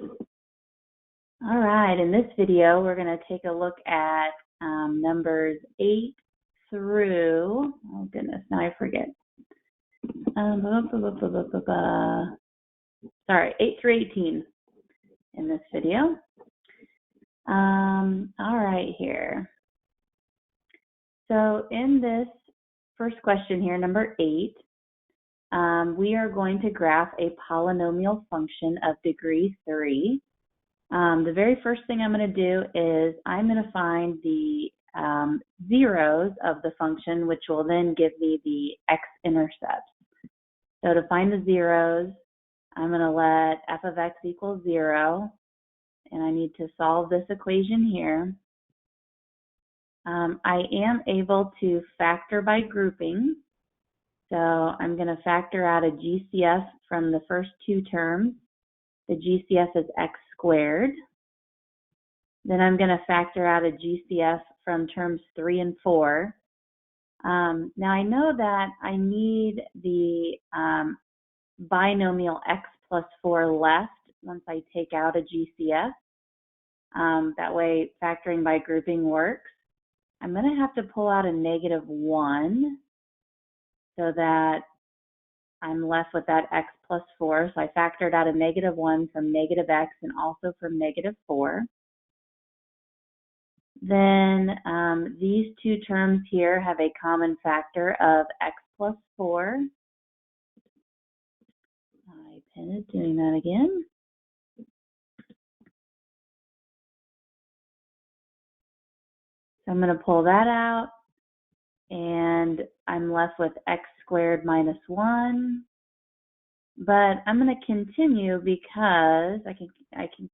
All right, in this video, we're going to take a look at numbers 8 through, oh goodness, now I forget. Sorry, 8 through 18 in this video. All right, here. So in this first question here, number 8, we are going to graph a polynomial function of degree 3. The very first thing I'm going to do is I'm going to find the zeros of the function, which will then give me the x-intercepts. So to find the zeros, I'm going to let f of x equals 0, and I need to solve this equation here. I am able to factor by grouping. So I'm going to factor out a GCF from the first two terms. The GCF is x squared. Then I'm going to factor out a GCF from terms 3 and 4. Now I know that I need the binomial x plus 4 left once I take out a GCF. That way factoring by grouping works. I'm going to have to pull out a -1 so that I'm left with that x plus 4. So I factored out a -1 from -x and also from -4. Then these two terms here have a common factor of x plus 4. My pen is doing that again. So I'm going to pull that out, and I'm left with x squared minus 1. But I'm going to continue because I can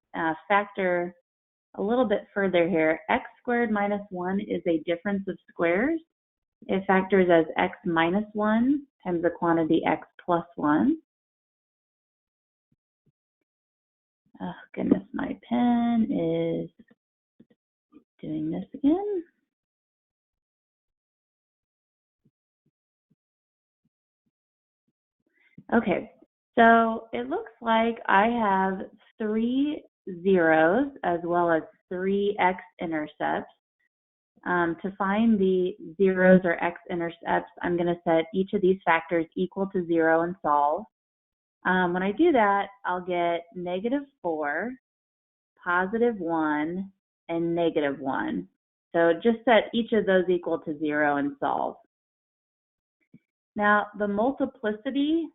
factor a little bit further here. X squared minus 1 is a difference of squares. It factors as x minus 1 times the quantity x plus 1. Oh goodness, my pen is doing this again. Okay, so it looks like I have 3 zeros as well as 3 x-intercepts. To find the zeros or x-intercepts, I'm going to set each of these factors equal to 0 and solve. When I do that, I'll get -4, +1, and -1. So just set each of those equal to 0 and solve. Now, the multiplicity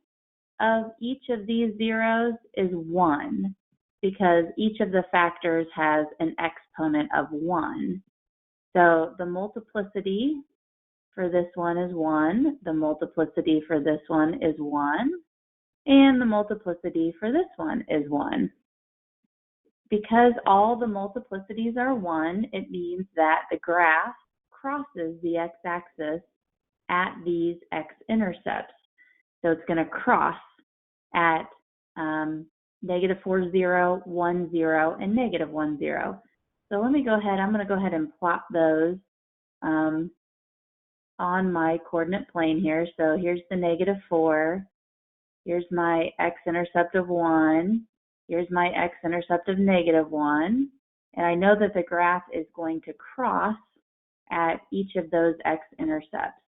of each of these zeros is 1 because each of the factors has an exponent of 1. So the multiplicity for this one is 1, the multiplicity for this one is 1, and the multiplicity for this one is 1. Because all the multiplicities are 1, it means that the graph crosses the x-axis at these x-intercepts. So it's going to cross at -4, 0, 1, 0, and -1, 0. So let me go ahead, I'm going to go ahead and plot those on my coordinate plane here. So here's the -4, here's my x-intercept of 1, here's my x-intercept of -1, and I know that the graph is going to cross at each of those x-intercepts.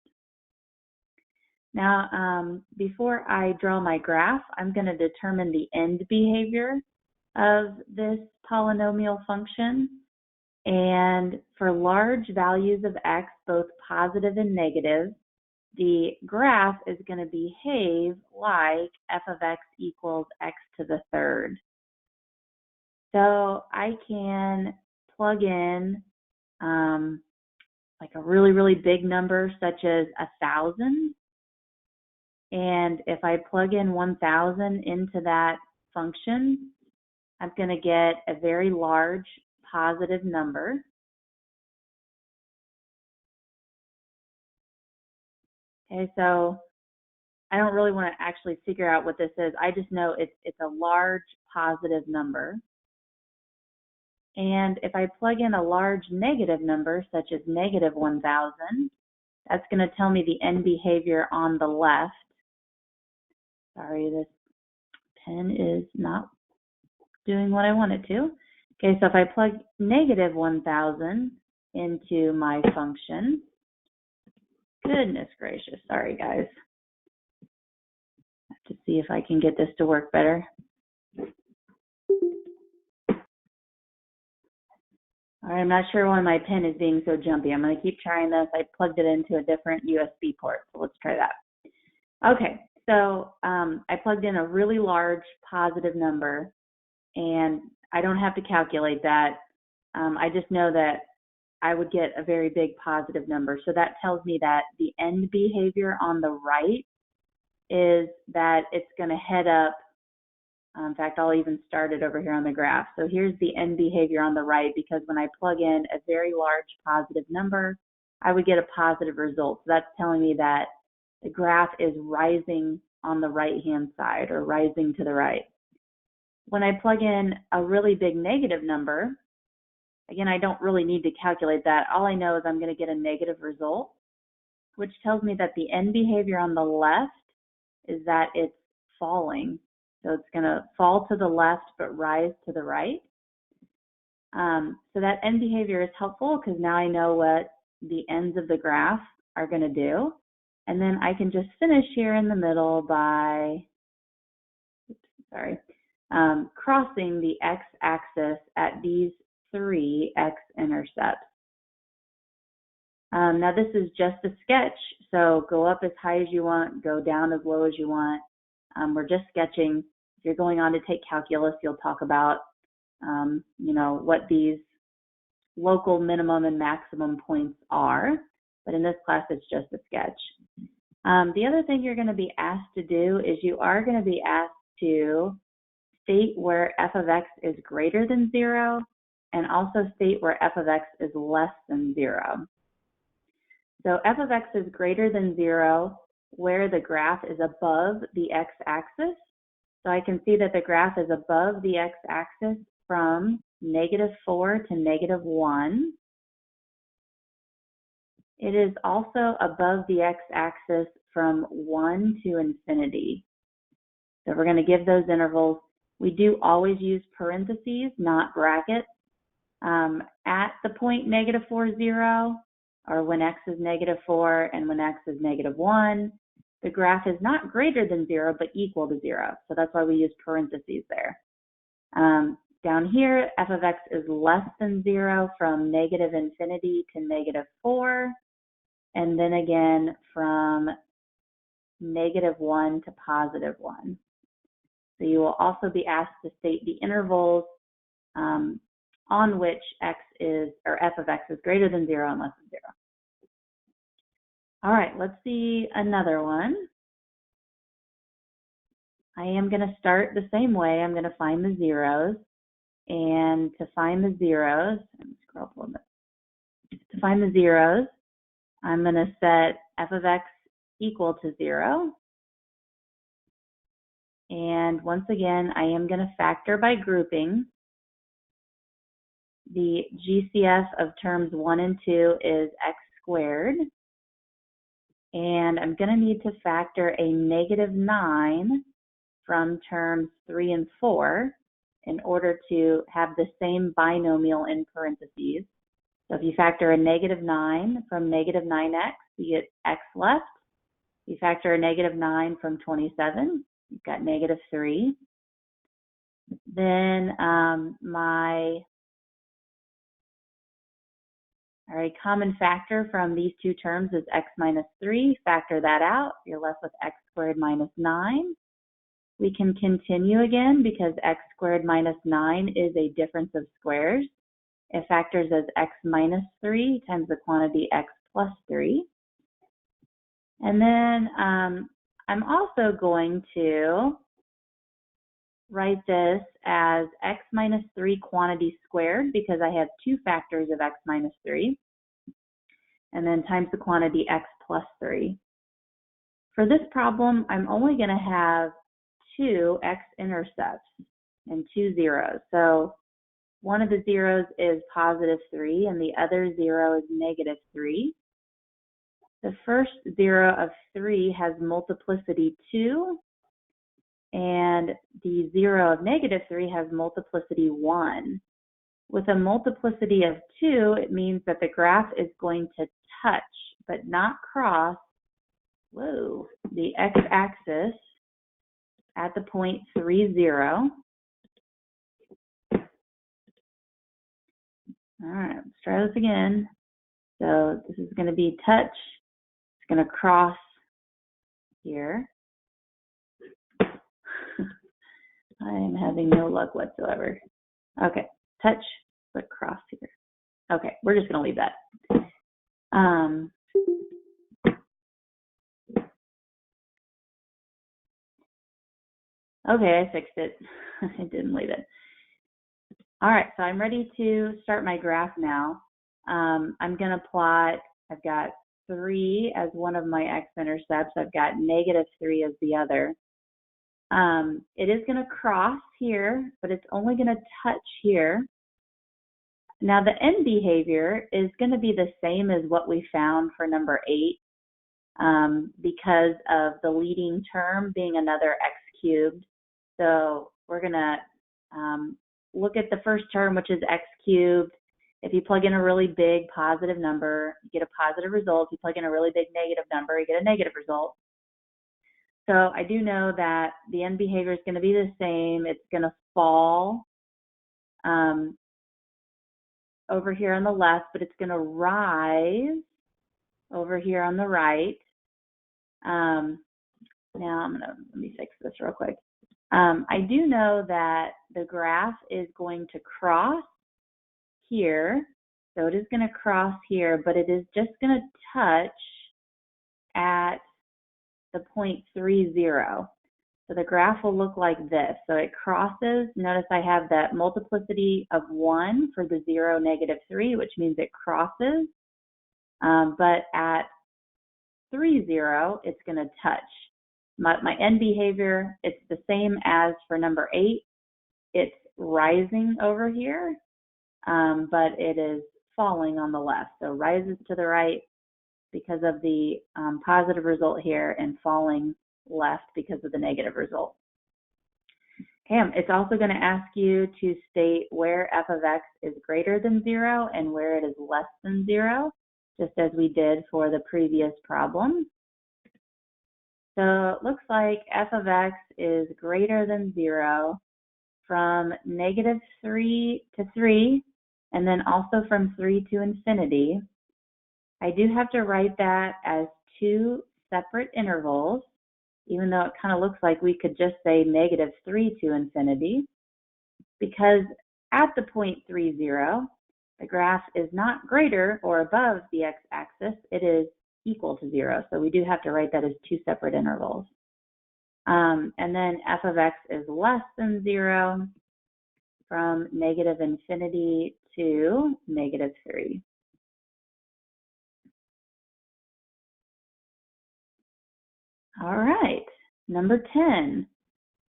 Now, before I draw my graph, I'm going to determine the end behavior of this polynomial function. And for large values of x, both positive and negative, the graph is going to behave like f of x equals x to the third. So I can plug in like a really, really big number such as 1,000. And if I plug in 1,000 into that function, I'm going to get a very large positive number. Okay, so I don't really want to actually figure out what this is. I just know it's a large positive number. And if I plug in a large negative number, such as -1,000, that's going to tell me the end behavior on the left. Sorry, this pen is not doing what I want it to. Okay, so if I plug negative 1,000 into my function, goodness gracious, sorry guys. I have to see if I can get this to work better. All right, I'm not sure why my pen is being so jumpy. I'm going to keep trying this. I plugged it into a different USB port, so let's try that. Okay, so I plugged in a really large positive number, and I don't have to calculate that. I just know that I would get a very big positive number. So that tells me that the end behavior on the right is that it's going to head up. In fact, I'll even start it over here on the graph. So here's the end behavior on the right, because when I plug in a very large positive number, I would get a positive result. So that's telling me that the graph is rising on the right-hand side, or rising to the right. When I plug in a really big negative number, again, I don't really need to calculate that. All I know is I'm going to get a negative result, which tells me that the end behavior on the left is that it's falling. So it's going to fall to the left but rise to the right. So that end behavior is helpful because now I know what the ends of the graph are going to do. And then I can just finish here in the middle by, crossing the x-axis at these 3 x-intercepts. Now this is just a sketch, so go up as high as you want, go down as low as you want. We're just sketching. If you're going on to take calculus, you'll talk about, what these local minimum and maximum points are. But in this class, it's just a sketch. The other thing you're going to be asked to do is you are going to be asked to state where f of x is greater than 0, and also state where f of x is less than 0. So f of x is greater than 0 where the graph is above the x-axis. So I can see that the graph is above the x-axis from -4 to -1. It is also above the x-axis from 1 to infinity. So we're going to give those intervals. We do always use parentheses, not brackets. At the point -4, 0, or when x is -4 and when x is -1, the graph is not greater than 0, but equal to 0. So that's why we use parentheses there. Down here, f of x is less than 0 from -infinity to -4, and then again from -1 to +1. So you will also be asked to state the intervals on which x is, or f of x is greater than 0 and less than 0. All right, let's see another one. I am going to start the same way. I'm going to find the zeros. And to find the zeros, let me scroll up a little bit. To find the zeros, I'm going to set f of x equal to 0. And once again, I am going to factor by grouping. The GCF of terms 1 and 2 is x squared. And I'm going to need to factor a -9 from terms 3 and 4 in order to have the same binomial in parentheses. So if you factor a -9 from -9x, you get x left. You factor a -9 from 27, you've got -3. Then common factor from these two terms is x minus 3. Factor that out, you're left with x squared minus 9. We can continue again because x squared minus 9 is a difference of squares. It factors as x minus 3 times the quantity x plus 3. And then I'm also going to write this as x minus 3 quantity squared because I have two factors of x minus 3. And then times the quantity x plus 3. For this problem, I'm only going to have 2 x-intercepts and 2 zeros. So one of the zeros is +3 and the other 0 is -3. The first 0 of 3 has multiplicity 2, and the 0 of -3 has multiplicity 1. With a multiplicity of 2, it means that the graph is going to touch, but not cross, the x-axis at the point 3, 0. All right, let's try this again. So this is going to be touch. It's going to cross here. I am having no luck whatsoever. Okay, touch, but cross here. Okay, we're just going to leave that. Okay, I fixed it. I didn't leave it. All right, so I'm ready to start my graph now. I'm going to plot, I've got 3 as one of my x-intercepts. I've got -3 as the other. It is going to cross here, but it's only going to touch here. Now the end behavior is going to be the same as what we found for number 8 because of the leading term being another x cubed. So we're going to look at the first term, which is x cubed. If you plug in a really big positive number, you get a positive result. If you plug in a really big negative number, you get a negative result. So I do know that the end behavior is going to be the same. It's going to fall over here on the left, but it's going to rise over here on the right. Now let me fix this real quick. I do know that the graph is going to cross here. So it is going to cross here, but it is just going to touch at the point 3, 0. So the graph will look like this. So it crosses. Notice I have that multiplicity of 1 for the 0, -3, which means it crosses. But at 3, 0, it's going to touch. My end behavior, it's the same as for number 8. It's rising over here, but it is falling on the left. So rises to the right because of the positive result here and falling left because of the negative result. Okay, it's also going to ask you to state where f of x is greater than 0 and where it is less than 0, just as we did for the previous problem. So it looks like f of x is greater than 0 from -3 to 3, and then also from 3 to infinity. I do have to write that as 2 separate intervals, even though it kind of looks like we could just say -3 to infinity, because at the point 3, 0, the graph is not greater or above the x-axis, it is equal to 0. So we do have to write that as 2 separate intervals. And then f of x is less than 0 from -infinity to -3. All right, number 10.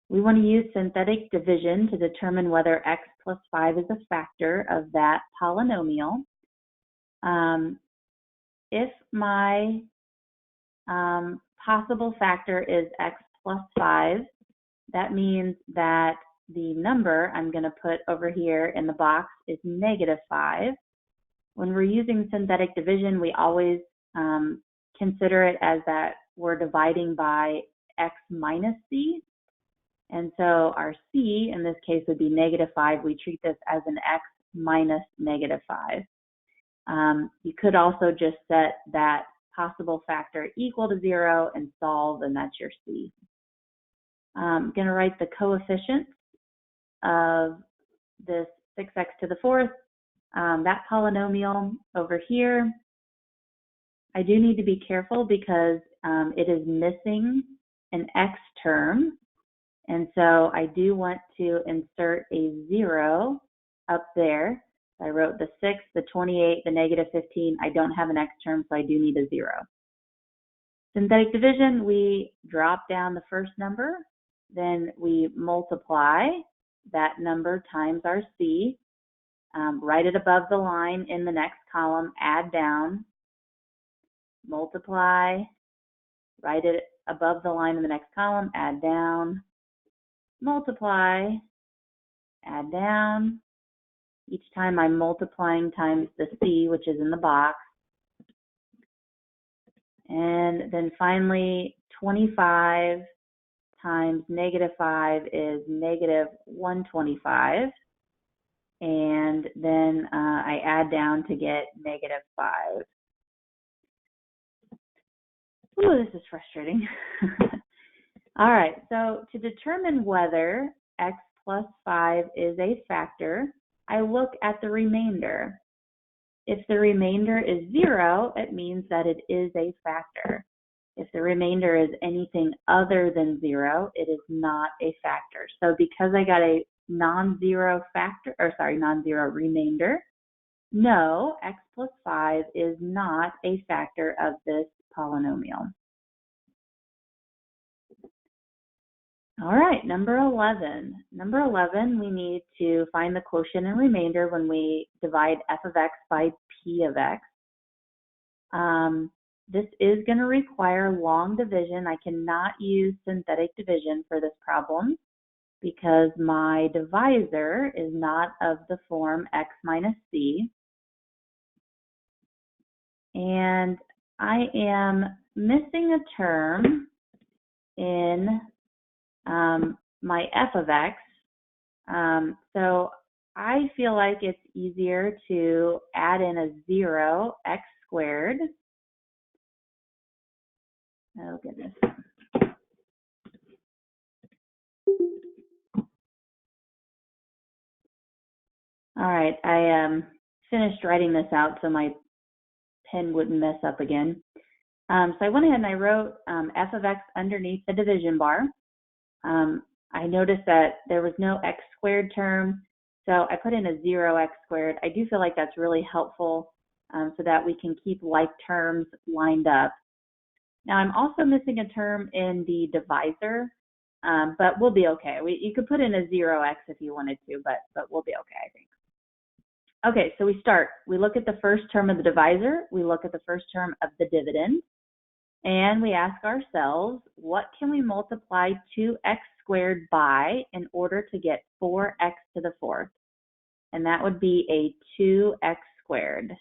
We want to use synthetic division to determine whether x plus 5 is a factor of that polynomial. If my possible factor is x plus 5, that means that the number I'm going to put over here in the box is -5. When we're using synthetic division, we always consider it as that we're dividing by x minus c. And so our c in this case would be -5. We treat this as an x minus -5. You could also just set that possible factor equal to 0 and solve, and that's your c. I'm going to write the coefficients of this 6x to the 4th, that polynomial over here. I do need to be careful because it is missing an x term. And so I do want to insert a 0 up there. I wrote the 6, the 28, the -15. I don't have an x term, so I do need a 0. Synthetic division, we drop down the first number, then we multiply that number times our c, write it above the line in the next column, add down, multiply, write it above the line in the next column, add down, multiply, add down. Each time I'm multiplying times the c, which is in the box. And then finally, 25 times -5 is -125. And then I add down to get -5. Ooh, this is frustrating. All right, so to determine whether x plus 5 is a factor, I look at the remainder. If the remainder is 0, it means that it is a factor. If the remainder is anything other than 0, it is not a factor. So because I got a non-zero remainder, no, x plus 5 is not a factor of this polynomial. All right, number 11. Number 11, we need to find the quotient and remainder when we divide f of x by p of x. This is going to require long division. I cannot use synthetic division for this problem because my divisor is not of the form x minus c. And I am missing a term in my f of x. So I feel like it's easier to add in a 0, x squared. Oh, goodness. All right, I finished writing this out so my pen wouldn't mess up again. So I went ahead and I wrote f of x underneath the division bar. I noticed that there was no x squared term, so I put in a 0x squared. I do feel like that's really helpful so that we can keep like terms lined up. Now I'm also missing a term in the divisor, but we'll be okay. You could put in a 0x if you wanted to, but we'll be okay, I think. Okay, so we look at the first term of the divisor, we look at the first term of the dividend, and we ask ourselves, what can we multiply 2x squared by in order to get 4x to the fourth? And that would be a 2x squared.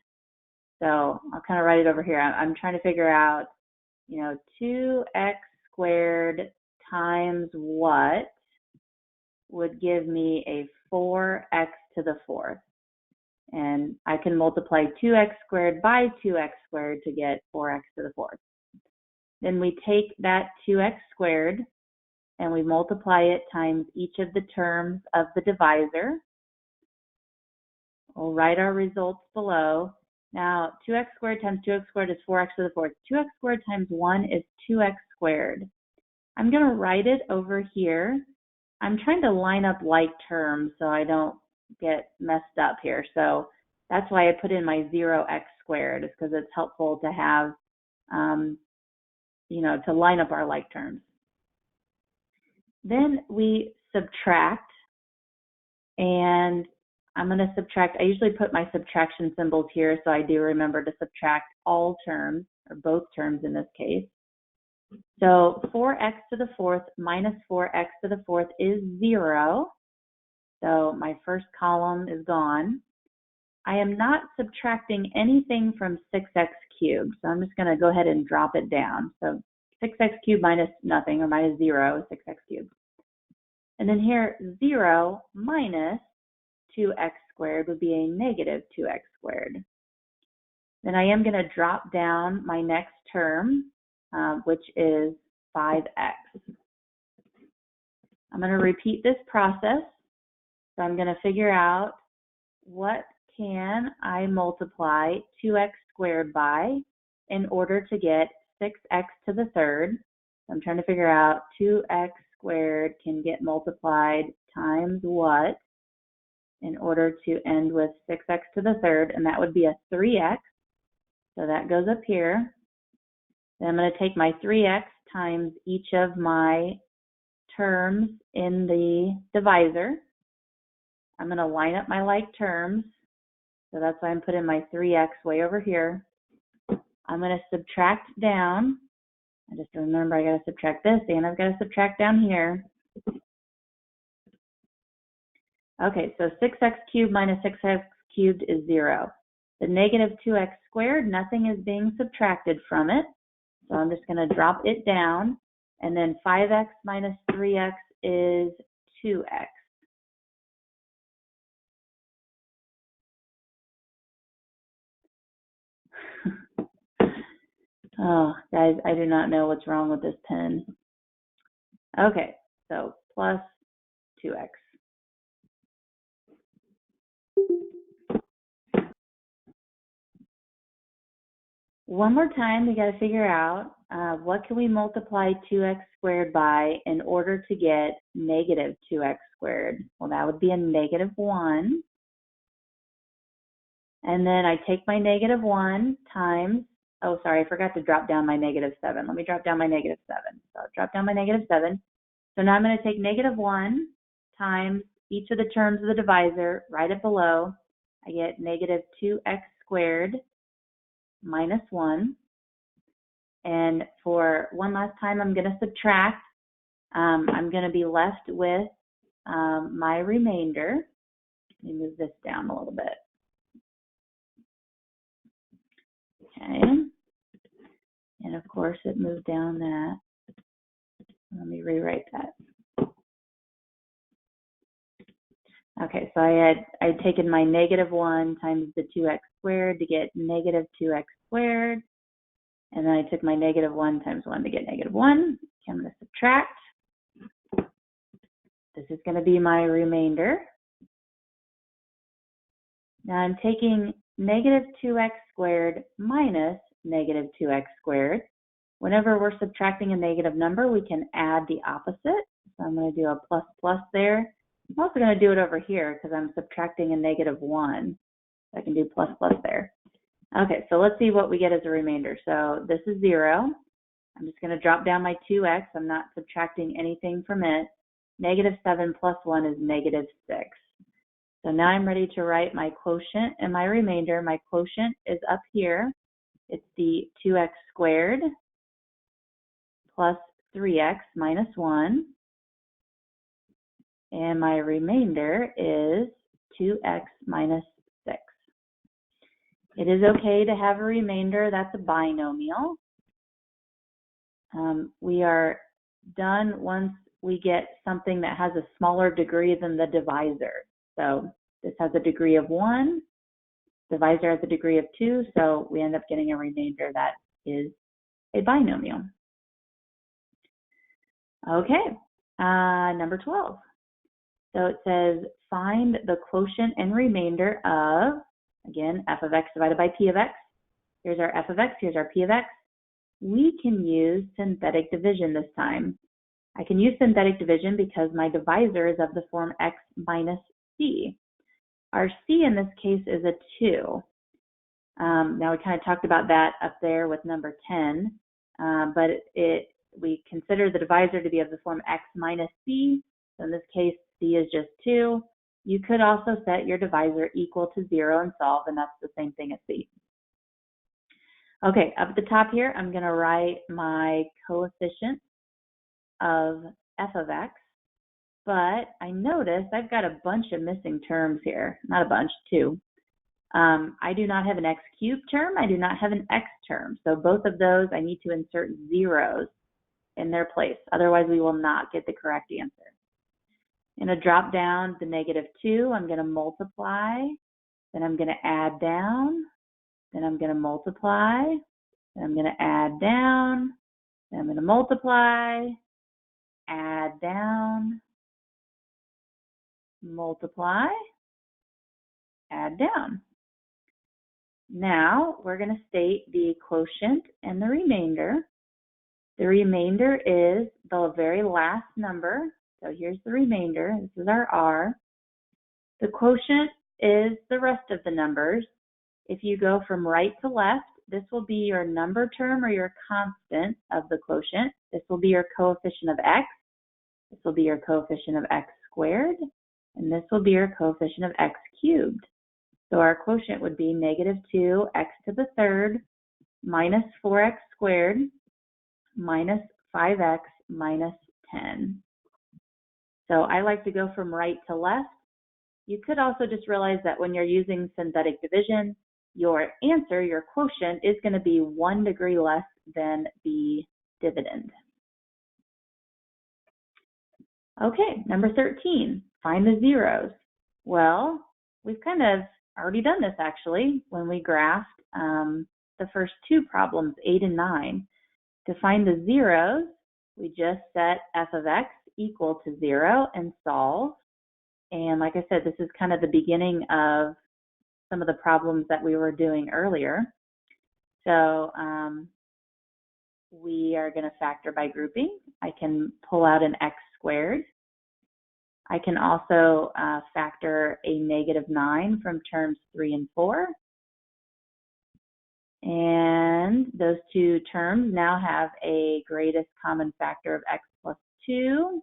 So I'll kind of write it over here. I'm trying to figure out, 2x squared times what would give me a 4x to the fourth. And I can multiply 2x squared by 2x squared to get 4x to the fourth. Then we take that 2x squared and we multiply it times each of the terms of the divisor. We'll write our results below. Now, 2x squared times 2x squared is 4x to the fourth. 2x squared times 1 is 2x squared. I'm going to write it over here. I'm trying to line up like terms so I don't get messed up here. So that's why I put in my 0x squared, is because it's helpful to have, to line up our like terms. Then we subtract, and I'm going to subtract. I usually put my subtraction symbols here, so I do remember to subtract all terms, or both terms in this case. So 4x to the fourth minus 4x to the fourth is 0. So my first column is gone. I am not subtracting anything from 6x cubed, so I'm just going to go ahead and drop it down. So 6x cubed minus nothing, or minus 0, is 6x cubed. And then here, 0 minus 2x squared would be a negative 2x squared. Then I am going to drop down my next term, which is 5x. I'm going to repeat this process. So I'm going to figure out what can I multiply 2x squared by in order to get 6x to the third. So I'm trying to figure out 2x squared can get multiplied times what in order to end with 6x to the third, and that would be a 3x. So that goes up here. Then I'm going to take my 3x times each of my terms in the divisor. I'm going to line up my like terms. So that's why I'm putting my 3x way over here. I'm going to subtract down. I just remember I got to subtract this, and I've got to subtract down here. Okay, so 6x cubed minus 6x cubed is 0. The negative 2x squared, nothing is being subtracted from it. So I'm just going to drop it down. And then 5x minus 3x is 2x. Oh, guys, I do not know what's wrong with this pen. Okay, so plus 2x. One more time, we got to figure out what can we multiply 2x squared by in order to get negative 2x squared? Well, that would be a negative 1. And then I take my negative 1 times, oh, sorry, I forgot to drop down my negative 7. Let me drop down my negative 7. So I'll drop down my negative 7. So now I'm going to take negative 1 times each of the terms of the divisor, write it below. I get negative 2x squared minus 1. And for one last time, I'm going to subtract. I'm going to be left with my remainder. Let me move this down a little bit. Okay. And of course, it moved down that. Let me rewrite that. Okay, so I'd taken my negative 1 times the 2x squared to get negative 2x squared. And then I took my negative 1 times 1 to get negative 1. Okay, I'm going to subtract. This is going to be my remainder. Now I'm taking negative 2x squared minus negative 2x squared. Whenever we're subtracting a negative number, we can add the opposite. So I'm going to do a plus plus there. I'm also going to do it over here because I'm subtracting a negative 1. So I can do plus plus there. Okay, so let's see what we get as a remainder. So this is 0. I'm just going to drop down my 2x. I'm not subtracting anything from it. Negative 7 plus 1 is negative 6. So now I'm ready to write my quotient and my remainder. My quotient is up here. It's the 2x squared plus 3x minus 1. And my remainder is 2x minus 6. It is okay to have a remainder. That's a binomial. We are done once we get something that has a smaller degree than the divisor. So this has a degree of 1. Divisor has a degree of 2. So we end up getting a remainder that is a binomial. Okay, number 12. So it says find the quotient and remainder of, again, f of x divided by p of x. Here's our f of x, here's our p of x. We can use synthetic division this time. I can use synthetic division because my divisor is of the form x minus c. Our c in this case is a 2. Now we kind of talked about that up there with number 10, but we consider the divisor to be of the form x minus c. So in this case, c is just 2. You could also set your divisor equal to 0 and solve, and that's the same thing as c. Okay, up at the top here, I'm going to write my coefficient of f of x, but I noticed I've got a bunch of missing terms here. Not a bunch, 2. I do not have an x cubed term. I do not have an x term. So both of those, I need to insert zeros in their place. Otherwise, we will not get the correct answer. I'm going to drop down the negative 2. I'm going to multiply. Then I'm going to add down. Then I'm going to multiply. Then I'm going to add down. Then I'm going to multiply. Add down. Multiply. Add down. Now we're going to state the quotient and the remainder. The remainder is the very last number. So here's the remainder. This is our r. The quotient is the rest of the numbers. If you go from right to left, this will be your number term or your constant of the quotient. This will be your coefficient of x. This will be your coefficient of x squared. And this will be your coefficient of x cubed. So our quotient would be negative 2x to the third minus 4x squared minus 5x minus 10. So I like to go from right to left. you could also just realize that when you're using synthetic division, your answer, your quotient, is going to be 1 degree less than the dividend. Okay, number 13, find the zeros. Well, we've kind of already done this actually when we graphed the first two problems, 8 and 9. To find the zeros, we just set f of x equal to 0 and solve. And like I said, this is kind of the beginning of some of the problems that we were doing earlier. So we are going to factor by grouping. I can pull out an x squared. I can also factor a -9 from terms 3 and 4. And those two terms now have a greatest common factor of x plus 2.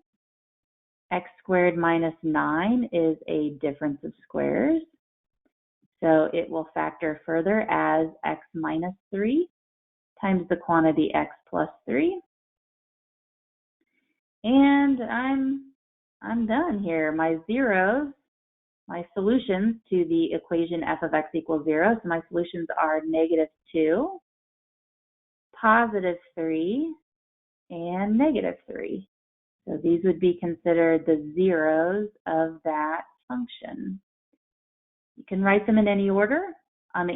X squared minus 9 is a difference of squares. So it will factor further as x minus 3 times the quantity x plus 3. And I'm done here. My zeros, my solutions to the equation f of x equals 0. So my solutions are -2, +3, and -3. So these would be considered the zeros of that function. You can write them in any order. On the